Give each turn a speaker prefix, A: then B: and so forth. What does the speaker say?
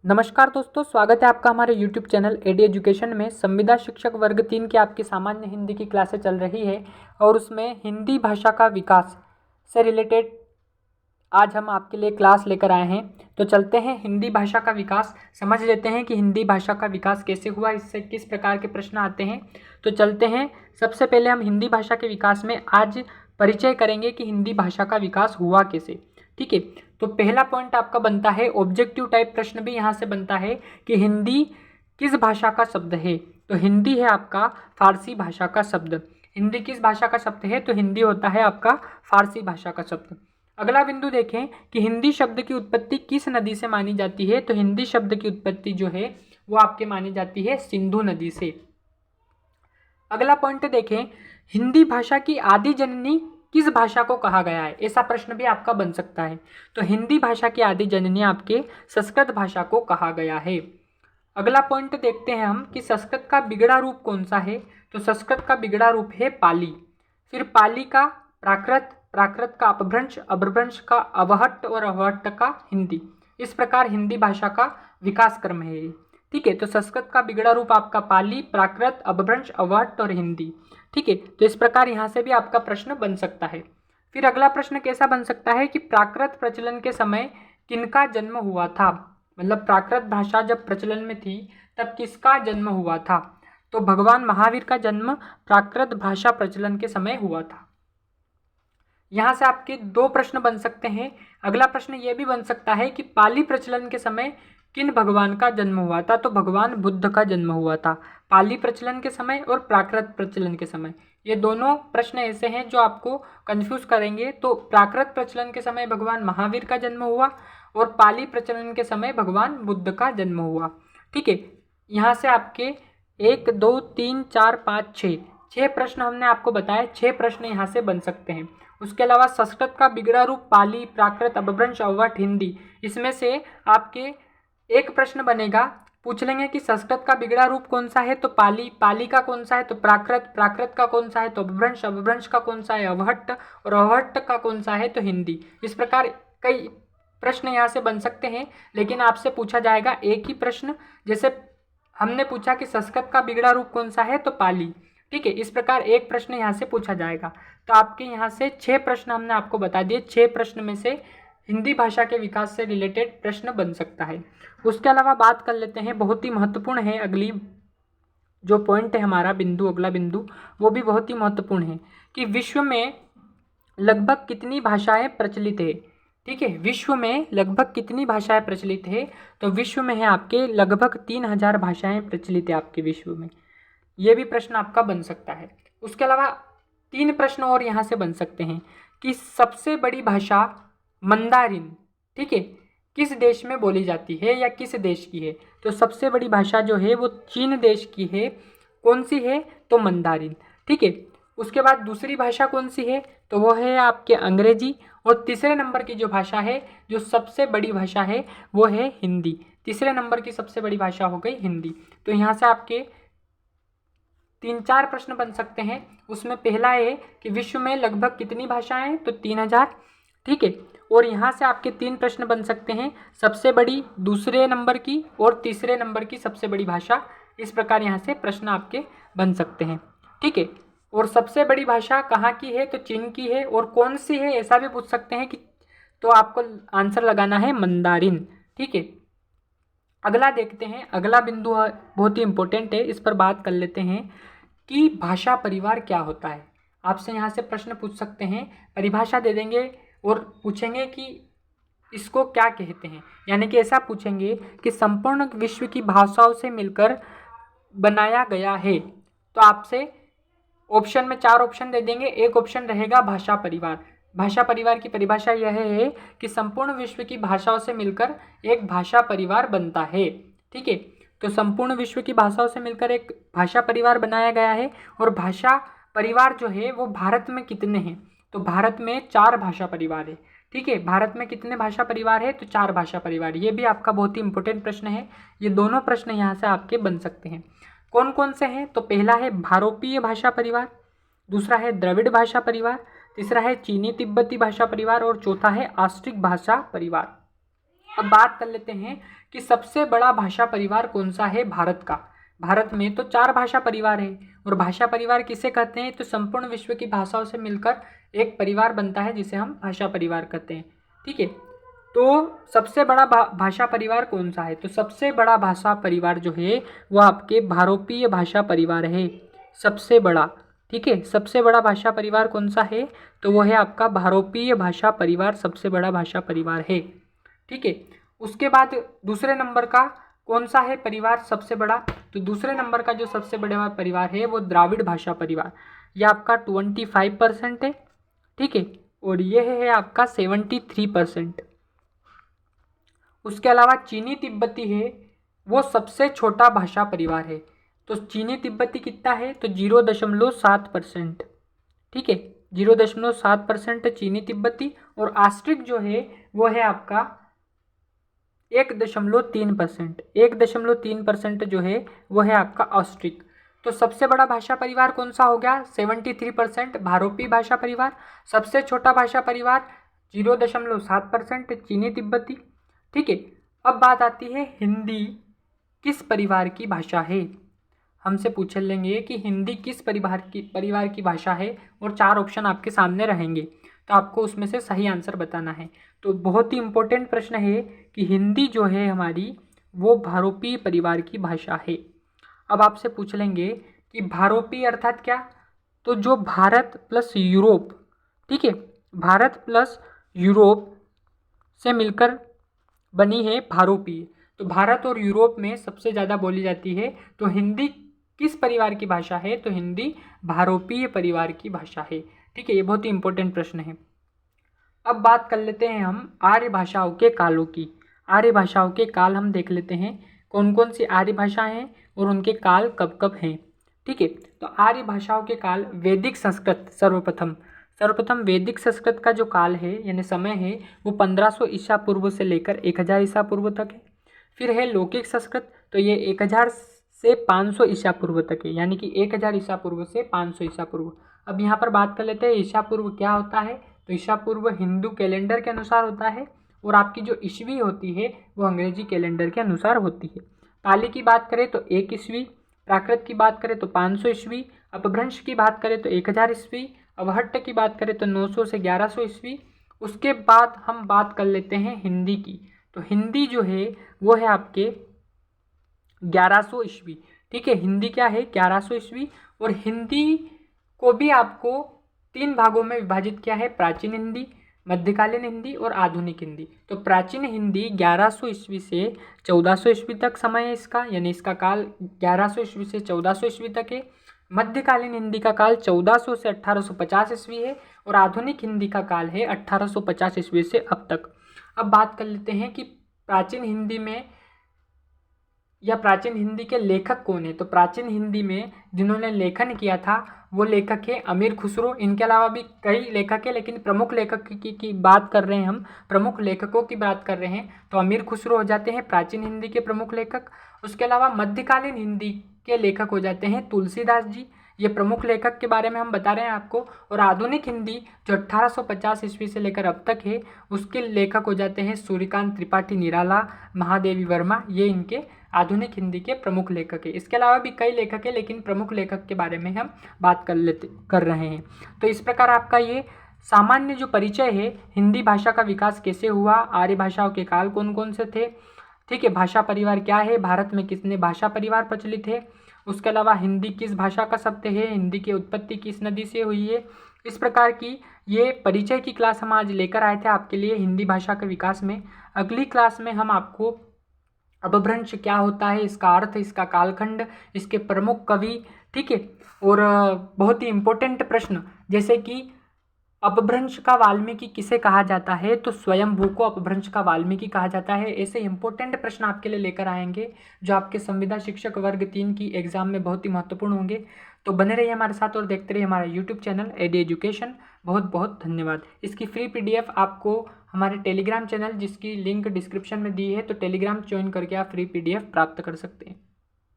A: नमस्कार दोस्तों, स्वागत है आपका हमारे YouTube चैनल एडी एजुकेशन में। संविदा शिक्षक वर्ग 3 की आपकी सामान्य हिंदी की क्लासें चल रही है और उसमें हिंदी भाषा का विकास से रिलेटेड आज हम आपके लिए क्लास लेकर आए हैं। तो चलते हैं हिंदी भाषा का विकास समझ लेते हैं कि हिंदी भाषा का विकास कैसे हुआ, इससे किस प्रकार के प्रश्न आते हैं। तो चलते हैं, सबसे पहले हम हिंदी भाषा के विकास में आज परिचय करेंगे कि हिंदी भाषा का विकास हुआ कैसे। ठीक है, तो पहला पॉइंट आपका बनता है, ऑब्जेक्टिव टाइप प्रश्न भी यहाँ से बनता है कि हिंदी किस भाषा का शब्द है। तो हिंदी है आपका फारसी भाषा का शब्द। हिंदी किस भाषा का शब्द है? तो हिंदी होता है आपका फारसी भाषा का शब्द। अगला बिंदु देखें कि हिंदी शब्द की उत्पत्ति किस नदी से मानी जाती है। तो हिंदी शब्द की उत्पत्ति जो है वो आपके मानी जाती है सिंधु नदी से। अगला पॉइंट देखें, हिंदी भाषा की आदि जननी किस भाषा को कहा गया है। ऐसा प्रश्न भी आपका बन सकता है। तो हिंदी भाषा की आदि जननी आपके संस्कृत भाषा को कहा गया है। अगला पॉइंट देखते हैं हम कि संस्कृत का बिगड़ा रूप कौन सा है। तो संस्कृत का बिगड़ा रूप है पाली। फिर पाली का प्राकृत, प्राकृत का अपभ्रंश, अपभ्रंश का अवहट्ट और अवहट्ट का हिंदी। इस प्रकार हिंदी भाषा का विकास क्रम है। ठीक है, तो संस्कृत का बिगड़ा रूप आपका पाली, प्राकृत, अपभ्रंश, अवहट्ट और हिंदी। ठीक है, तो इस प्रकार यहाँ से भी आपका प्रश्न बन सकता है। फिर अगला प्रश्न कैसा बन सकता है कि प्राकृत प्रचलन के समय किनका जन्म हुआ था। मतलब प्राकृत भाषा जब प्रचलन में थी तब किसका जन्म हुआ था। तो भगवान महावीर का जन्म प्राकृत भाषा प्रचलन के समय हुआ था। यहाँ से आपके दो प्रश्न बन सकते हैं। अगला प्रश्न ये भी बन सकता है कि पाली प्रचलन के समय किन भगवान का जन्म हुआ था। तो भगवान बुद्ध का जन्म हुआ था पाली प्रचलन के समय और प्राकृत प्रचलन के समय। ये दोनों प्रश्न ऐसे हैं जो आपको कंफ्यूज करेंगे। तो प्राकृत प्रचलन के समय भगवान महावीर का जन्म हुआ और पाली प्रचलन के समय भगवान बुद्ध का जन्म हुआ। ठीक है, यहाँ से आपके 1 2 3 4 5 6 प्रश्न हमने आपको बताए। 6 प्रश्न यहाँ से बन सकते हैं। उसके अलावा संस्कृत का बिगड़ा रूप पाली, प्राकृत, अपभ्रंश, अवहट्ट, हिंदी, इसमें से आपके एक प्रश्न बनेगा। पूछ लेंगे कि संस्कृत का बिगड़ा रूप कौन सा है। तो पाली, पाली का कौन सा है। तो प्राकृत, प्राकृत का कौन सा है। तो अपभ्रंश, अपभ्रंश का कौन सा है। अवहट्ट, और अवहट्ट का कौन सा है। तो हिंदी। इस प्रकार कई प्रश्न यहाँ से बन सकते हैं, लेकिन आपसे पूछा जाएगा एक ही प्रश्न। जैसे हमने पूछा कि संस्कृत का बिगड़ा रूप कौन सा है, तो पाली। ठीक है, इस प्रकार एक प्रश्न यहाँ से पूछा जाएगा। तो आपके यहाँ से 6 प्रश्न हमने आपको बता दिए। 6 प्रश्न में से हिंदी भाषा के विकास से रिलेटेड प्रश्न बन सकता है। उसके अलावा बात कर लेते हैं, बहुत ही महत्वपूर्ण है अगली जो पॉइंट है हमारा बिंदु, अगला बिंदु वो भी बहुत ही महत्वपूर्ण है कि विश्व में लगभग कितनी भाषाएं प्रचलित है। ठीक है, विश्व में लगभग कितनी भाषाएं प्रचलित है। तो विश्व में है आपके लगभग 3000 भाषाएं प्रचलित है आपके विश्व में। ये भी प्रश्न आपका बन सकता है। उसके अलावा 3 प्रश्न और यहाँ से बन सकते हैं कि सबसे बड़ी भाषा मंदारिन, ठीक है, किस देश में बोली जाती है या किस देश की है। तो सबसे बड़ी भाषा जो है वो चीन देश की है। कौन सी है? तो मंदारिन। ठीक है, उसके बाद दूसरी भाषा कौन सी है। तो वो है आपके अंग्रेजी। और तीसरे नंबर की जो भाषा है, जो सबसे बड़ी भाषा है, वो है हिंदी। तीसरे नंबर की सबसे बड़ी भाषा हो गई हिंदी। तो यहाँ से आपके 3-4 प्रश्न बन सकते हैं। उसमें पहला है कि विश्व में लगभग कितनी भाषाएं हैं। तो 3000। ठीक है, और यहाँ से आपके 3 प्रश्न बन सकते हैं, सबसे बड़ी, दूसरे नंबर की और तीसरे नंबर की सबसे बड़ी भाषा। इस प्रकार यहाँ से प्रश्न आपके बन सकते हैं। ठीक है, और सबसे बड़ी भाषा कहाँ की है। तो चीन की है। और कौन सी है ऐसा भी पूछ सकते हैं कि, तो आपको आंसर लगाना है मंदारिन। ठीक है, अगला देखते हैं। अगला बिंदु बहुत ही इंपॉर्टेंट है, इस पर बात कर लेते हैं कि भाषा परिवार क्या होता है। आपसे यहाँ से प्रश्न पूछ सकते हैं, परिभाषा दे देंगे और पूछेंगे कि इसको क्या कहते हैं। यानी कि ऐसा पूछेंगे कि संपूर्ण विश्व की भाषाओं से मिलकर बनाया गया है। तो आपसे ऑप्शन में 4 ऑप्शन दे देंगे। एक ऑप्शन रहेगा भाषा परिवार। भाषा परिवार की परिभाषा यह है कि संपूर्ण विश्व की भाषाओं से मिलकर एक भाषा परिवार बनता है। ठीक है, तो संपूर्ण विश्व की भाषाओं से मिलकर एक भाषा परिवार बनाया गया है। और भाषा परिवार जो है वो भारत में कितने हैं। तो भारत में 4 भाषा परिवार है। ठीक है, भारत में कितने भाषा परिवार है। तो 4 भाषा परिवार। ये भी आपका बहुत ही इंपॉर्टेंट प्रश्न है। ये दोनों प्रश्न यहाँ से आपके बन सकते हैं। कौन कौन से हैं। तो पहला है भारोपीय भाषा परिवार, दूसरा है द्रविड़ भाषा परिवार, तीसरा है चीनी तिब्बती भाषा परिवार और चौथा है ऑस्ट्रिक भाषा परिवार। अब बात कर लेते हैं कि सबसे बड़ा भाषा परिवार कौन सा है भारत का। भारत में तो 4 भाषा परिवार है, और भाषा परिवार किसे कहते हैं, तो संपूर्ण विश्व की भाषाओं से मिलकर एक परिवार बनता है जिसे हम भाषा परिवार कहते हैं। ठीक है, तो सबसे बड़ा भाषा परिवार कौन सा है, तो सबसे बड़ा भाषा परिवार जो है वो आपके भारोपीय भाषा परिवार है, सबसे बड़ा। ठीक है, सबसे बड़ा भाषा परिवार कौन सा है, तो वो है आपका भारोपीय भाषा परिवार, सबसे बड़ा भाषा परिवार है। ठीक है, उसके बाद दूसरे नंबर का कौन सा है परिवार सबसे बड़ा, तो दूसरे नंबर का जो सबसे बड़ा परिवार है वो द्राविड़ भाषा परिवार, ये आपका 25% है। ठीक है, और ये है आपका 73%। उसके अलावा चीनी तिब्बती है, वो सबसे छोटा भाषा परिवार है, तो चीनी तिब्बती कितना है, तो 0.7%। ठीक है, 0.7% चीनी तिब्बती, और ऑस्ट्रिक जो है वो है आपका 1.3%। 1.3% जो है वो है आपका ऑस्ट्रिक। तो सबसे बड़ा भाषा परिवार कौन सा हो गया, 73% भारोपी भाषा परिवार। सबसे छोटा भाषा परिवार 0.7% चीनी तिब्बती। ठीक है, अब बात आती है हिंदी किस परिवार की भाषा है। हमसे पूछ लेंगे कि हिंदी किस परिवार की भाषा है, और 4 ऑप्शन आपके सामने रहेंगे, तो आपको उसमें से सही आंसर बताना है। तो बहुत ही इम्पोर्टेंट प्रश्न है कि हिंदी जो है हमारी वो भारोपीय परिवार की भाषा है। अब आपसे पूछ लेंगे कि भारोपीय अर्थात क्या, तो जो भारत प्लस यूरोप, ठीक है, भारत प्लस यूरोप से मिलकर बनी है भारोपीय। तो भारत और यूरोप में सबसे ज़्यादा बोली जाती है, तो हिंदी किस परिवार की भाषा है, तो हिंदी भारोपीय परिवार की भाषा है। ठीक है, ये बहुत ही इंपॉर्टेंट प्रश्न है। अब बात कर लेते हैं हम आर्य भाषाओं के कालों की। आर्य भाषाओं के काल हम देख लेते हैं, कौन कौन सी आर्य भाषाएं हैं और उनके काल कब कब हैं। ठीक है, तो आर्य भाषाओं के काल, वैदिक संस्कृत सर्वप्रथम वैदिक संस्कृत का जो काल है यानी समय है वो 1500 ईसा पूर्व से लेकर 1000 ईसा पूर्व तक है। फिर है लौकिक संस्कृत, तो ये 1000 से 500 ईसा पूर्व तक है, यानी कि 1000 ईसा पूर्व से 500 ईसा पूर्व। अब यहाँ पर बात कर लेते हैं ईसा पूर्व क्या होता है, तो ईसा पूर्व हिंदू कैलेंडर के अनुसार होता है, और आपकी जो ईस्वी होती है वो अंग्रेजी कैलेंडर के अनुसार होती है। पाली की बात करें तो 1 ईस्वी, प्राकृत की बात करें तो 500 ईस्वी, अपभ्रंश की बात करें तो 1000 ईस्वी, अवहट्ट की बात करें तो 900 से 1100 ईस्वी। उसके बाद हम बात कर लेते हैं हिंदी की, तो हिंदी जो है वो है आपके 1100 ईस्वी। ठीक है, हिंदी क्या है 1100 ईस्वी। और हिंदी को भी आपको 3 भागों में विभाजित किया है, प्राचीन हिंदी, मध्यकालीन हिंदी और आधुनिक हिंदी। तो प्राचीन हिंदी 1100 ईस्वी से 1400 ईस्वी तक समय है इसका, यानी इसका काल 1100 ईस्वी से 1400 ईस्वी तक है। मध्यकालीन हिंदी का काल 1400 से 1850 ईस्वी है, और आधुनिक हिंदी का काल है 1850 ईस्वी से अब तक। अब बात कर लेते हैं कि प्राचीन हिंदी में या प्राचीन हिंदी के लेखक कौन है। तो प्राचीन हिंदी में जिन्होंने लेखन किया था वो लेखक है अमीर खुसरो। इनके अलावा भी कई लेखक हैं, लेकिन प्रमुख लेखक की बात कर रहे हैं हम, प्रमुख लेखकों की बात कर रहे हैं, तो अमीर खुसरो हो जाते हैं प्राचीन हिंदी के प्रमुख लेखक। उसके अलावा मध्यकालीन हिंदी के लेखक हो जाते हैं तुलसीदास जी, ये प्रमुख लेखक के बारे में हम बता रहे हैं आपको। और आधुनिक हिंदी जो 1850 ईस्वी से लेकर अब तक है उसके लेखक हो जाते हैं सूर्यकांत त्रिपाठी निराला, महादेवी वर्मा, ये इनके आधुनिक हिंदी के प्रमुख लेखक है। इसके अलावा भी कई लेखक हैं, लेकिन प्रमुख लेखक के बारे में हम बात कर रहे हैं। तो इस प्रकार आपका ये सामान्य जो परिचय है हिंदी भाषा का विकास कैसे हुआ, आर्य भाषाओं के काल कौन कौन से थे, ठीक है, भाषा परिवार क्या है, भारत में कितने भाषा परिवार प्रचलित है, उसके अलावा हिंदी किस भाषा का शब्द है, हिंदी की उत्पत्ति किस नदी से हुई है। इस प्रकार की ये परिचय की क्लास हम आज लेकर आए थे आपके लिए हिंदी भाषा के विकास में। अगली क्लास में हम आपको अपभ्रंश क्या होता है, इसका अर्थ, इसका कालखंड, इसके प्रमुख कवि, ठीक है, और बहुत ही इम्पोर्टेंट प्रश्न जैसे कि अपभ्रंश का वाल्मीकि किसे कहा जाता है, तो स्वयंभू को अपभ्रंश का वाल्मीकि कहा जाता है। ऐसे इंपॉर्टेंट प्रश्न आपके लिए लेकर आएंगे जो आपके संविदा शिक्षक वर्ग 3 की एग्जाम में बहुत ही महत्वपूर्ण होंगे। तो बने रहिए हमारे साथ और देखते रहिए हमारा यूट्यूब चैनल एडी एजुकेशन। बहुत बहुत धन्यवाद। इसकी फ्री PDF आपको हमारे टेलीग्राम चैनल जिसकी लिंक डिस्क्रिप्शन में दी है, तो टेलीग्राम ज्वाइन करके आप फ्री PDF प्राप्त कर सकते हैं।